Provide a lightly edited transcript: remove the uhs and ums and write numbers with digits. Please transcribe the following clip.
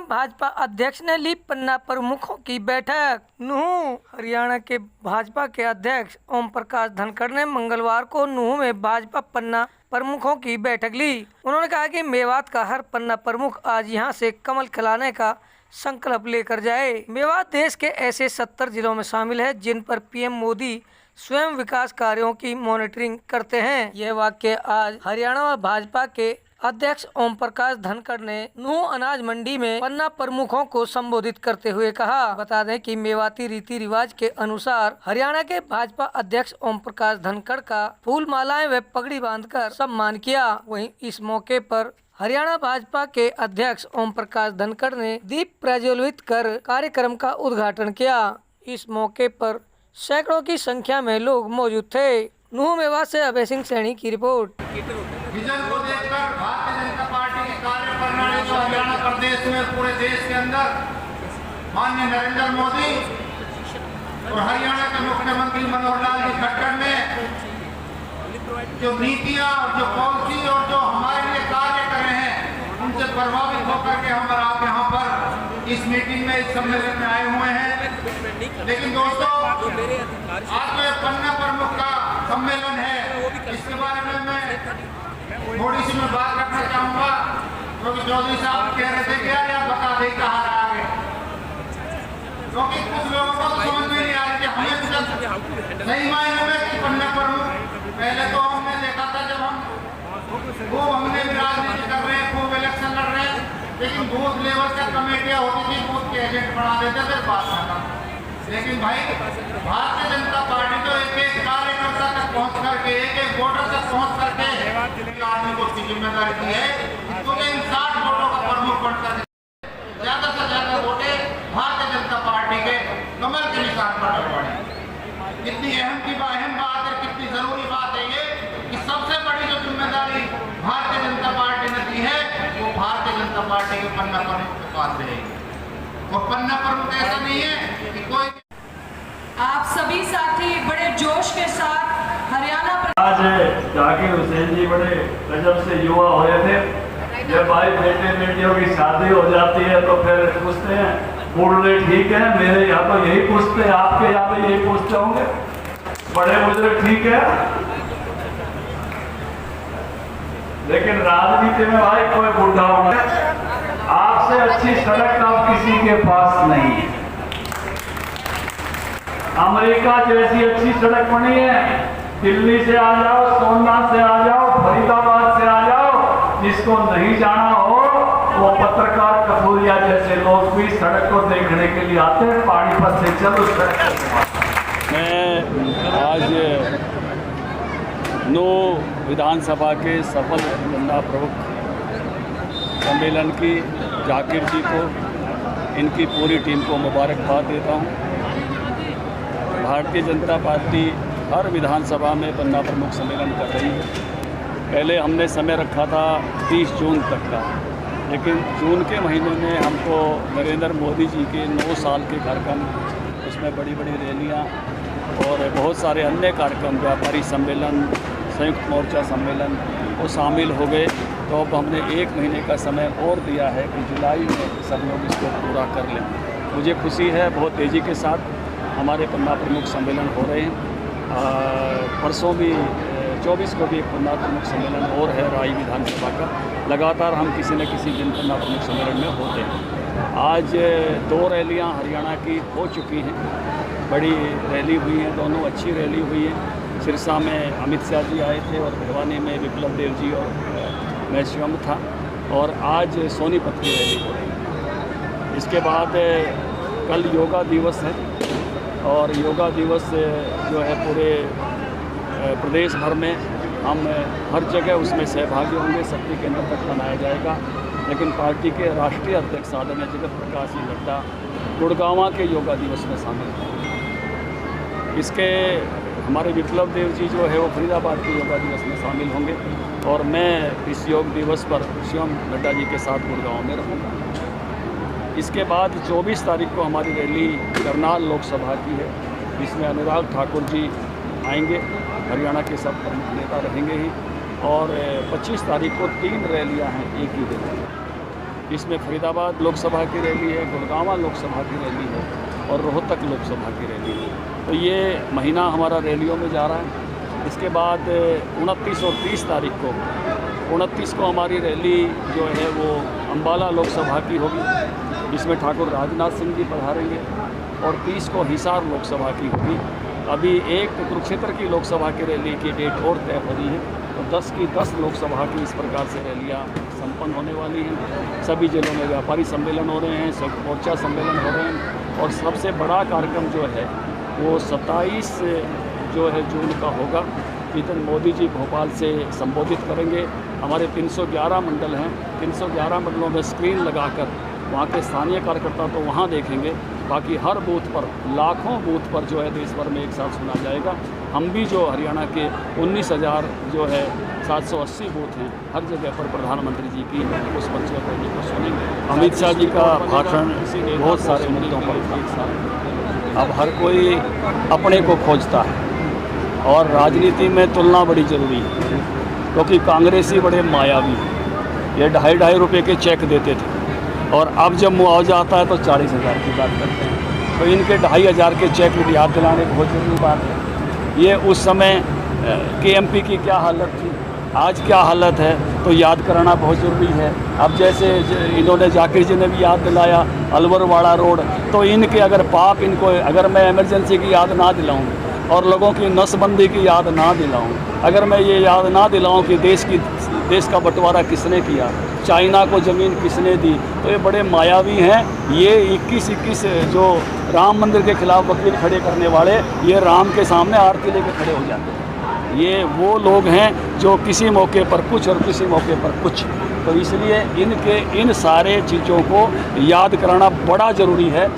में भाजपा अध्यक्ष ने ली पन्ना प्रमुखों की बैठक। नूंह हरियाणा के भाजपा के अध्यक्ष ओम प्रकाश धनखड़ ने मंगलवार को नूंह में भाजपा पन्ना प्रमुखों की बैठक ली। उन्होंने कहा कि मेवात का हर पन्ना प्रमुख आज यहां से कमल खिलाने का संकल्प लेकर जाए। मेवात देश के ऐसे 70 जिलों में शामिल है जिन पर पीएम मोदी स्वयं विकास कार्यों की मॉनिटरिंग करते हैं। यह वाक्य आज हरियाणा में भाजपा के अध्यक्ष ओम प्रकाश धनखड़ ने नूंह अनाज मंडी में पन्ना प्रमुखों को संबोधित करते हुए कहा। बता दें कि मेवाती रीति रिवाज के अनुसार हरियाणा के भाजपा अध्यक्ष ओम प्रकाश धनखड़ का फूल मालाएं व पगड़ी बांधकर सम्मान किया। वहीं इस मौके पर हरियाणा भाजपा के अध्यक्ष ओम प्रकाश धनखड़ ने दीप प्रज्वलित कर कार्यक्रम का उद्घाटन किया। इस मौके पर सैकड़ों की संख्या में लोग मौजूद थे। नूंह मेवात से अभय सिंह सैनी की रिपोर्ट। विजन को देखकर भारतीय जनता पार्टी की कार्य प्रणाली जो हरियाणा प्रदेश में पूरे देश के अंदर माननीय नरेंद्र मोदी और हरियाणा के मुख्यमंत्री मनोहर लाल जी खट्टर ने जो नीतियां और जो पॉलिसी और जो हमारे लिए कार्य कर रहे हैं उनसे प्रभावित होकर के हम आप यहाँ पर इस मीटिंग में इस सम्मेलन में आए हुए हैं। लेकिन दोस्तों आज जो पन्ना प्रमुख का सम्मेलन है इसके बारे में मैं थोड़ी सी मैं बात करना चाहूँगा क्योंकि चौधरी साहब कह रहे थे कि यार बता दे कहाँ रहा है, क्योंकि कुछ लोगों को तो समझ में नहीं आ रही कि हमें सही मायने में कि पन्ना प्रमुख पहले तो हमने देखा था जब हम खूब हमने भी राजनीति कर रहे हैं, खूब इलेक्शन लड़ रहे हैं, लेकिन बूथ लेवल तक कमेटियाँ होती थी, बूथ के एजेंट बना देते थे बात खत्म। लेकिन भाई भारतीय जनता पार्टी तो एक एक कार्यकर्ता तक पहुंच करके एक एक वोटर तक पहुंच करके आदमी को उसकी जिम्मेदारी दी है तो इन 60 वोटों का प्रमुख बनकर ज्यादा से ज्यादा वोटे भारतीय जनता पार्टी के कमल के निशान पर डलवाए। कितनी अहम बात है, कितनी जरूरी बात है ये कि सबसे बड़ी जो जिम्मेदारी भारतीय जनता पार्टी ने दी है वो भारतीय जनता पार्टी के पन्ना प्रमुख के पास रहेगी। और पन्ना प्रमुख ऐसा नहीं है कि कोई आप सभी साथी बड़े जोश के साथ हरियाणा आज जाकिर हुसैन जी बड़े गजब से युवा हुए थे। जब भाई बेटे बेटियों की शादी हो जाती है तो फिर पूछते हैं बूढ़े ठीक है, मेरे यहाँ तो यही पूछते हैं, आपके यहाँ पे यही पूछते होंगे बड़े बुजुर्ग ठीक है। लेकिन राजनीति में भाई कोई बूढ़ा होगा, आपसे अच्छी सड़क अब किसी के पास नहीं है। अमेरिका जैसी अच्छी सड़क बनी है, दिल्ली से आ जाओ, सोमनाथ से आ जाओ, फरीदाबाद से आ जाओ, जिसको नहीं जाना हो वो पत्रकार कपूरिया जैसे लोग भी सड़क को देखने के लिए आते हैं। पानीपत से चलो सड़क। मैं आज नूंह विधानसभा के सफल पन्ना प्रमुख सम्मेलन की जाकिर जी को, इनकी पूरी टीम को मुबारकबाद देता हूँ। भारतीय जनता पार्टी हर विधानसभा में पन्ना प्रमुख सम्मेलन कर रही है। पहले हमने समय रखा था 30 जून तक का, लेकिन जून के महीने में हमको नरेंद्र मोदी जी के 9 साल के कार्यक्रम, उसमें बड़ी बड़ी रैलियाँ और बहुत सारे अन्य कार्यक्रम, व्यापारी सम्मेलन, संयुक्त मोर्चा सम्मेलन वो शामिल हो गए। तो अब हमने 1 महीने का समय और दिया है कि जुलाई में सब लोग इसको पूरा कर लें। मुझे खुशी है, बहुत तेज़ी के साथ हमारे पन्ना प्रमुख सम्मेलन हो रहे हैं। परसों भी 24 को भी एक पन्ना प्रमुख सम्मेलन और है राई विधानसभा का। लगातार हम किसी न किसी दिन पन्ना प्रमुख सम्मेलन में होते हैं। आज 2 रैलियां हरियाणा की हो चुकी हैं, बड़ी रैली हुई हैं, दोनों अच्छी रैली हुई है। सिरसा में अमित शाह जी आए थे और भिवानी में विप्लव देव जी और मैं स्वयं था, और आज सोनीपत की रैली हो रही है। इसके बाद कल योगा दिवस है और योगा दिवस जो है पूरे प्रदेश भर में हम हर जगह उसमें सहभागी होंगे, शक्ति केंद्र तक मनाया जाएगा। लेकिन पार्टी के राष्ट्रीय अध्यक्ष आदरणीय जगत प्रकाश सिंह नड्डा गुड़गांव के योगा दिवस में शामिल होंगे। इसके हमारे विप्लव देव जी जो है वो फरीदाबाद के योगा दिवस में शामिल होंगे और मैं इस योग दिवस पर स्वयं नड्डा जी के साथ गुड़गांव में रहूँगा। इसके बाद 24 तारीख को हमारी रैली करनाल लोकसभा की है, जिसमें अनुराग ठाकुर जी आएंगे, हरियाणा के सब प्रमुख नेता रहेंगे ही, और 25 तारीख को 3 रैलियां हैं एक ही दिन। इसमें फरीदाबाद लोकसभा की रैली है, गुड़गांव लोकसभा की रैली है और रोहतक लोकसभा की रैली है। तो ये महीना हमारा रैलियों में जा रहा है। इसके बाद 29 और 30 तारीख को 29 को हमारी रैली जो है वो अम्बाला लोकसभा की होगी, जिसमें ठाकुर राजनाथ सिंह जी पधारेंगे, और 30 को हिसार लोकसभा की होगी। अभी एक कुरुक्षेत्र की लोकसभा की रैली की डेट और तय हो रही है, तो 10 की 10 लोकसभा की इस प्रकार से रैलियाँ संपन्न होने वाली हैं। सभी जिलों में व्यापारी सम्मेलन हो रहे हैं, सब मोर्चा सम्मेलन हो रहे हैं, और सबसे बड़ा कार्यक्रम जो है वो 27 जो है जून का होगा। इस दिन मोदी जी भोपाल से संबोधित करेंगे। हमारे 311 मंडल हैं, 311 मंडलों में स्क्रीन लगाकर वहाँ के स्थानीय कार्यकर्ता तो वहाँ देखेंगे, बाकी हर बूथ पर, लाखों बूथ पर जो है देश भर में एक साथ सुना जाएगा। हम भी जो हरियाणा के 19,000 जो है 780 बूथ हैं, हर जगह पर प्रधानमंत्री जी की उस परिचय को सुनेंगे। अमित शाह जी का भाषण बहुत सारे मुद्दों पर था। अब हर कोई अपने को खोजता है और राजनीति में तुलना बड़ी ज़रूरी है, क्योंकि कांग्रेसी बड़े मायावी हैं। ये 2.5 रुपये के चेक देते थे और अब जब मुआवजा आता है तो 40,000 की बात करते हैं। तो इनके 2,500 के चेक याद दिलाने बहुत ज़रूरी बात है। ये उस समय KMP की क्या हालत थी, आज क्या हालत है, तो याद कराना बहुत ज़रूरी है। अब जैसे इन्होंने जाकिर जी ने भी याद दिलाया अलवरवाड़ा रोड, तो इनके अगर पाप इनको, अगर मैं इमरजेंसी की याद ना दिलाऊं और लोगों की नसबंदी की याद ना दिलाऊं, अगर मैं ये याद ना दिलाऊं कि देश का बंटवारा किसने किया, चाइना को ज़मीन किसने दी, तो ये बड़े मायावी हैं। ये 21 जो राम मंदिर के खिलाफ वकील खड़े करने वाले, ये राम के सामने आरती लेके खड़े हो जाते हैं। ये वो लोग हैं जो किसी मौके पर कुछ और किसी मौके पर कुछ, तो इसलिए इन सारे चीज़ों को याद कराना बड़ा ज़रूरी है।